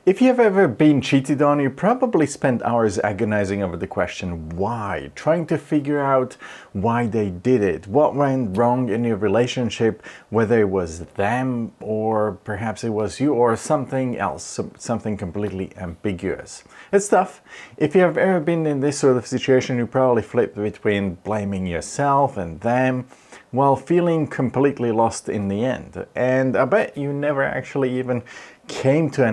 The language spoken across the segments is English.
If you've ever been cheated on, you probably spent hours agonizing over the question why, trying to figure out why they did it, what went wrong in your relationship, whether it was them or perhaps it was you or something else, something completely ambiguous. It's tough. If you have ever been in this sort of situation, you probably flipped between blaming yourself and them, while feeling completely lost in the end. And I bet you never actually even came to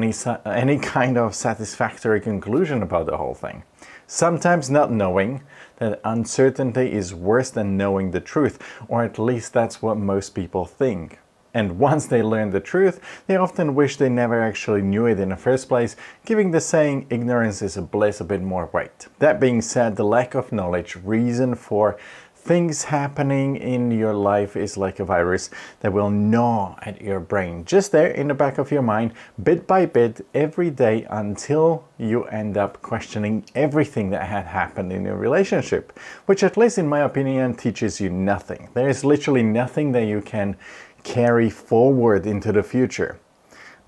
any kind of satisfactory conclusion about the whole thing. Sometimes not knowing that uncertainty is worse than knowing the truth, or at least that's what most people think. And once they learn the truth, they often wish they never actually knew it in the first place, giving the saying ignorance is a bliss a bit more weight. That being said, the lack of knowledge, reason for things happening in your life is like a virus that will gnaw at your brain, just there in the back of your mind, bit by bit, every day, until you end up questioning everything that had happened in your relationship, which, at least in my opinion, teaches you nothing. There is literally nothing that you can carry forward into the future.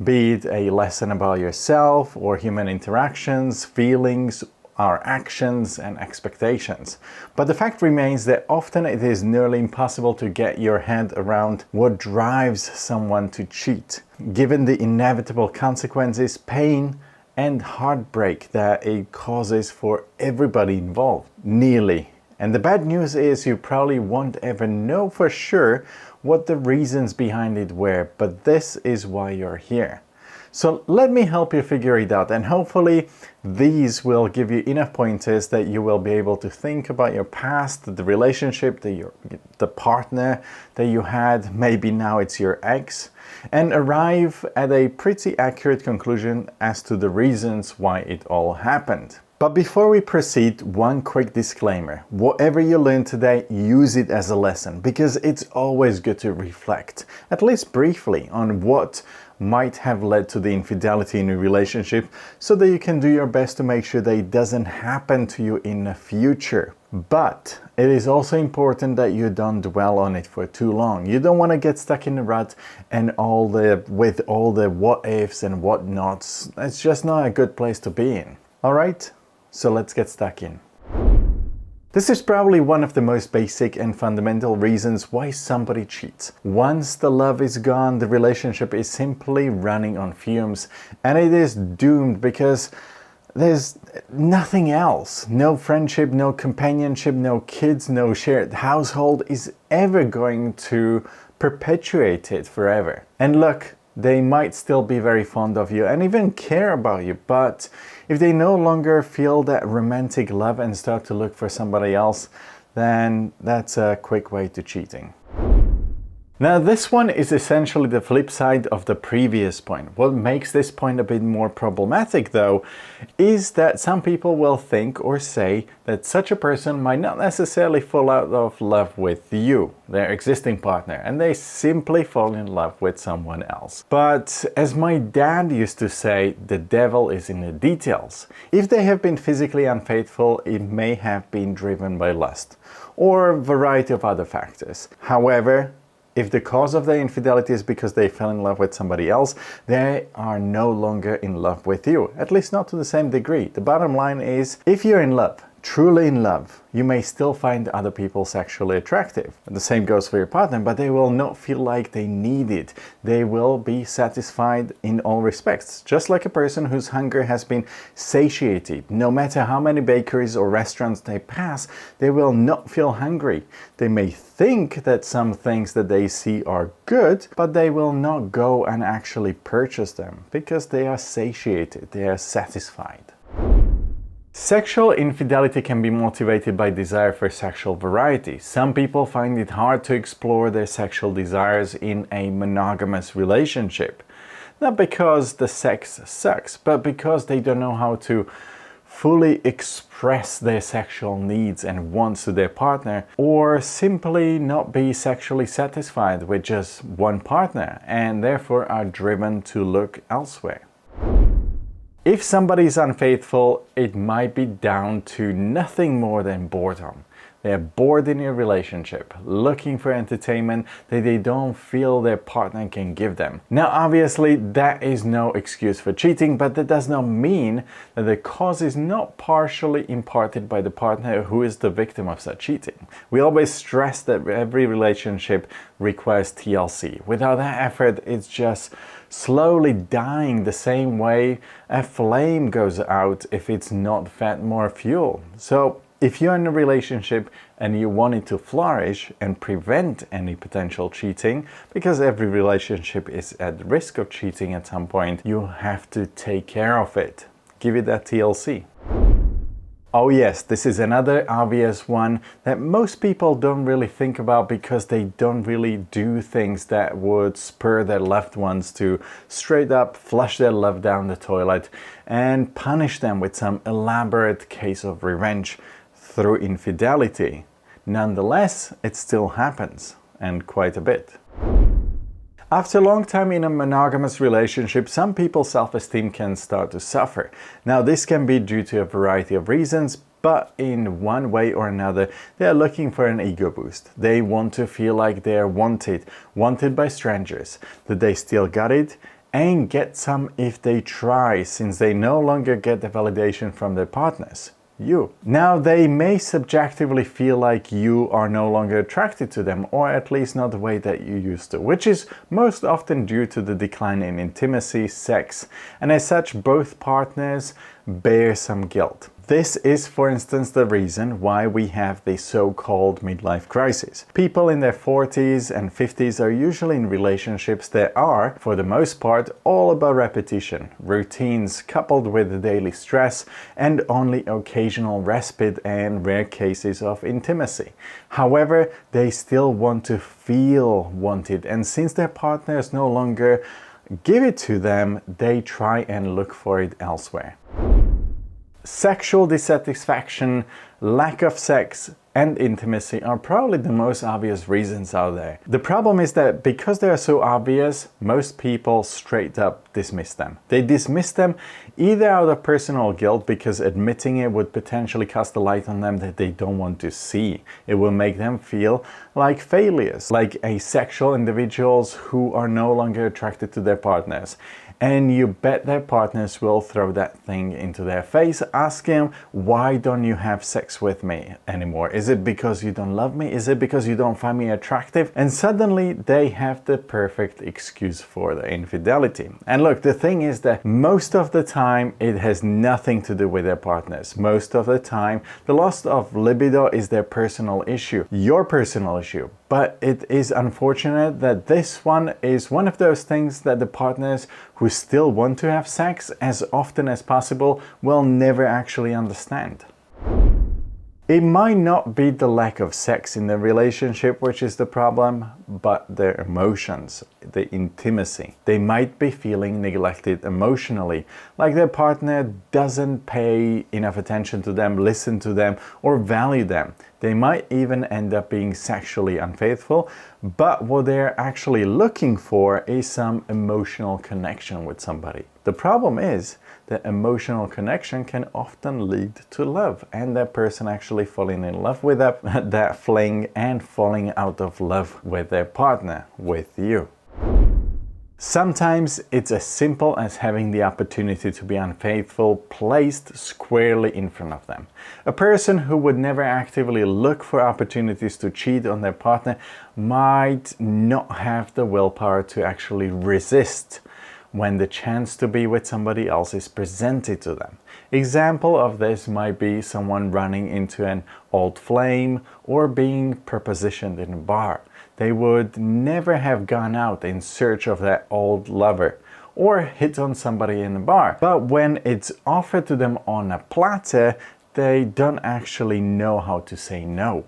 Be it a lesson about yourself or human interactions, feelings, our actions and expectations. But the fact remains that often it is nearly impossible to get your head around what drives someone to cheat, given the inevitable consequences, pain, and heartbreak that it causes for everybody involved. Nearly. And the bad news is you probably won't ever know for sure what the reasons behind it were, but this is why you're here. So let me help you figure it out, and hopefully these will give you enough pointers that you will be able to think about your past, the relationship, the partner that you had, maybe now it's your ex, and arrive at a pretty accurate conclusion as to the reasons why it all happened. But before we proceed, one quick disclaimer. Whatever you learn today, use it as a lesson, because it's always good to reflect, at least briefly, on what might have led to the infidelity in a relationship, so that you can do your best to make sure that it doesn't happen to you in the future. But it is also important that you don't dwell on it for too long. You don't want to get stuck in the rut and with all the what ifs and what nots. It's just not a good place to be in. Alright, so let's get stuck in. This is probably one of the most basic and fundamental reasons why somebody cheats. Once the love is gone, the relationship is simply running on fumes, and it is doomed because there's nothing else. No friendship, no companionship, no kids, no shared household is ever going to perpetuate it forever. And look, they might still be very fond of you and even care about you, but if they no longer feel that romantic love and start to look for somebody else, then that's a quick way to cheating. Now, this one is essentially the flip side of the previous point. What makes this point a bit more problematic, though, is that some people will think or say that such a person might not necessarily fall out of love with you, their existing partner, and they simply fall in love with someone else. But as my dad used to say, the devil is in the details. If they have been physically unfaithful, it may have been driven by lust or a variety of other factors. However, if the cause of their infidelity is because they fell in love with somebody else, they are no longer in love with you, at least not to the same degree. The bottom line is, if you're in love, truly in love, you may still find other people sexually attractive. The same goes for your partner, but they will not feel like they need it. They will be satisfied in all respects. Just like a person whose hunger has been satiated. No matter how many bakeries or restaurants they pass, they will not feel hungry. They may think that some things that they see are good, but they will not go and actually purchase them because they are satiated, they are satisfied. Sexual infidelity can be motivated by desire for sexual variety. Some people find it hard to explore their sexual desires in a monogamous relationship. Not because the sex sucks, but because they don't know how to fully express their sexual needs and wants to their partner, or simply not be sexually satisfied with just one partner and therefore are driven to look elsewhere. If somebody is unfaithful, it might be down to nothing more than boredom. They're bored in your relationship, looking for entertainment that they don't feel their partner can give them. Now, obviously, that is no excuse for cheating, but that does not mean that the cause is not partially imparted by the partner who is the victim of such cheating. We always stress that every relationship requires TLC. Without that effort, it's just slowly dying the same way a flame goes out if it's not fed more fuel. So if you're in a relationship and you want it to flourish and prevent any potential cheating, because every relationship is at risk of cheating at some point, you have to take care of it. Give it that TLC. Oh yes, this is another obvious one that most people don't really think about because they don't really do things that would spur their loved ones to straight up flush their love down the toilet and punish them with some elaborate case of revenge through infidelity. Nonetheless, it still happens, and quite a bit. After a long time in a monogamous relationship, some people's self-esteem can start to suffer. Now, this can be due to a variety of reasons, but in one way or another, they are looking for an ego boost. They want to feel like they are wanted by strangers, that they still got it, and get some if they try, since they no longer get the validation from their partners. You. Now, they may subjectively feel like you are no longer attracted to them, or at least not the way that you used to, which is most often due to the decline in intimacy, sex, and as such both partners bear some guilt. This is, for instance, the reason why we have the so-called midlife crisis. People in their 40s and 50s are usually in relationships that are, for the most part, all about repetition, routines coupled with daily stress, and only occasional respite and rare cases of intimacy. However, they still want to feel wanted, and since their partners no longer give it to them, they try and look for it elsewhere. Sexual dissatisfaction, lack of sex, and intimacy are probably the most obvious reasons out there. The problem is that because they are so obvious, most people straight up dismiss them. They dismiss them either out of personal guilt, because admitting it would potentially cast a light on them that they don't want to see. It will make them feel like failures, like asexual individuals who are no longer attracted to their partners. And you bet their partners will throw that thing into their face, asking, why don't you have sex with me anymore? Is it because you don't love me? Is it because you don't find me attractive? And suddenly they have the perfect excuse for the infidelity. And look, the thing is that most of the time it has nothing to do with their partners. Most of the time the loss of libido is their personal issue, your personal issue. But it is unfortunate that this one is one of those things that the partners who still want to have sex as often as possible will never actually understand. It might not be the lack of sex in the relationship which is the problem, but their emotions, the intimacy. They might be feeling neglected emotionally, like their partner doesn't pay enough attention to them, listen to them, or value them. They might even end up being sexually unfaithful, but what they're actually looking for is some emotional connection with somebody. The problem is that emotional connection can often lead to love, and that person actually falling in love with that fling and falling out of love with their partner, with you. Sometimes it's as simple as having the opportunity to be unfaithful placed squarely in front of them. A person who would never actively look for opportunities to cheat on their partner might not have the willpower to actually resist when the chance to be with somebody else is presented to them. Example of this might be someone running into an old flame or being propositioned in a bar. They would never have gone out in search of that old lover or hit on somebody in a bar. But when it's offered to them on a platter, they don't actually know how to say no.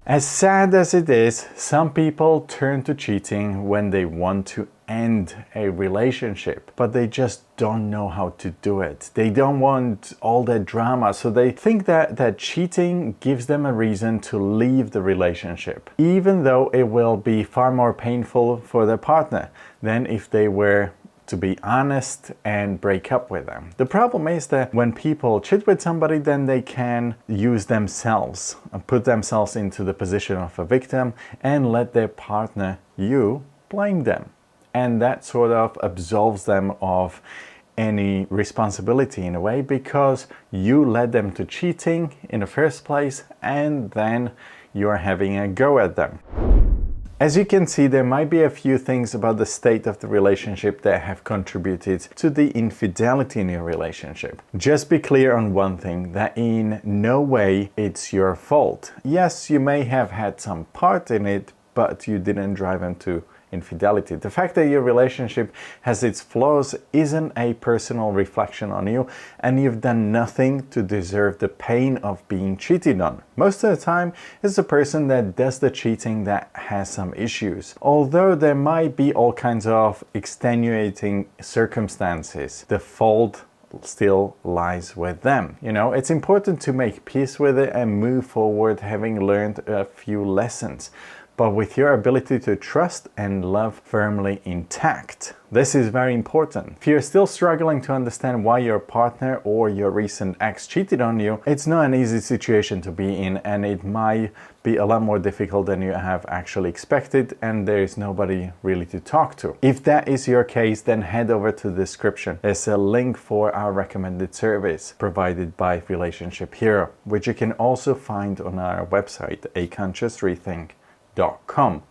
As sad as it is, some people turn to cheating when they want to end a relationship, but they just don't know how to do it. They don't want all that drama, so they think that cheating gives them a reason to leave the relationship, even though it will be far more painful for their partner than if they were to be honest and break up with them. The problem is that when people cheat with somebody, then they can use themselves and put themselves into the position of a victim and let their partner, you, blame them. And that sort of absolves them of any responsibility in a way, because you led them to cheating in the first place and then you're having a go at them. As you can see, there might be a few things about the state of the relationship that have contributed to the infidelity in your relationship. Just be clear on one thing, that in no way it's your fault. Yes, you may have had some part in it, but you didn't drive them to infidelity. The fact that your relationship has its flaws isn't a personal reflection on you, and you've done nothing to deserve the pain of being cheated on. Most of the time, it's the person that does the cheating that has some issues. Although there might be all kinds of extenuating circumstances, the fault still lies with them. You know, it's important to make peace with it and move forward having learned a few lessons, but with your ability to trust and love firmly intact. This is very important. If you're still struggling to understand why your partner or your recent ex cheated on you, it's not an easy situation to be in, and it might be a lot more difficult than you have actually expected, and there is nobody really to talk to. If that is your case, then head over to the description. There's a link for our recommended service provided by Relationship Hero, which you can also find on our website, aconsciousrethink.com.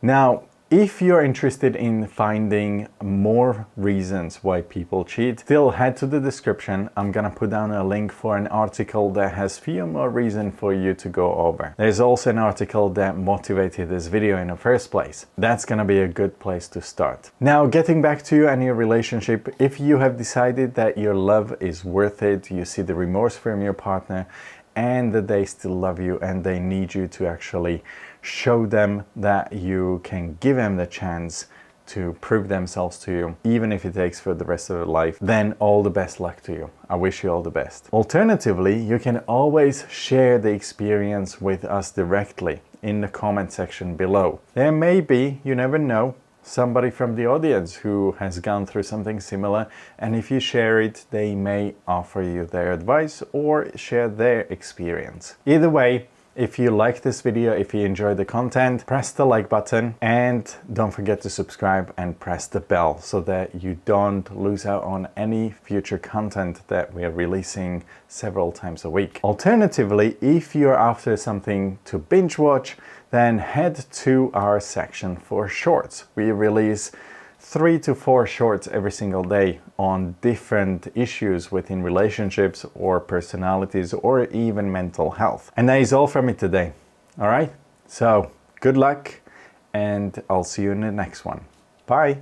Now, if you're interested in finding more reasons why people cheat, still head to the description. I'm gonna put down a link for an article that has few more reasons for you to go over. There's also an article that motivated this video in the first place. That's gonna be a good place to start. Now, getting back to you and your relationship, if you have decided that your love is worth it, you see the remorse from your partner, and that they still love you and they need you to actually show them that you can give them the chance to prove themselves to you, even if it takes for the rest of their life, then all the best luck to you. I wish you all the best. Alternatively, you can always share the experience with us directly in the comment section below. There may be, you never know, somebody from the audience who has gone through something similar, and if you share it, they may offer you their advice or share their experience. Either way, if you like this video, if you enjoy the content, press the like button and don't forget to subscribe and press the bell so that you don't lose out on any future content that we are releasing several times a week. Alternatively, if you're after something to binge watch, then head to our section for shorts. We release 3 to 4 shorts every single day on different issues within relationships or personalities or even mental health. And that is all from me today. All right, so good luck and I'll see you in the next one. Bye.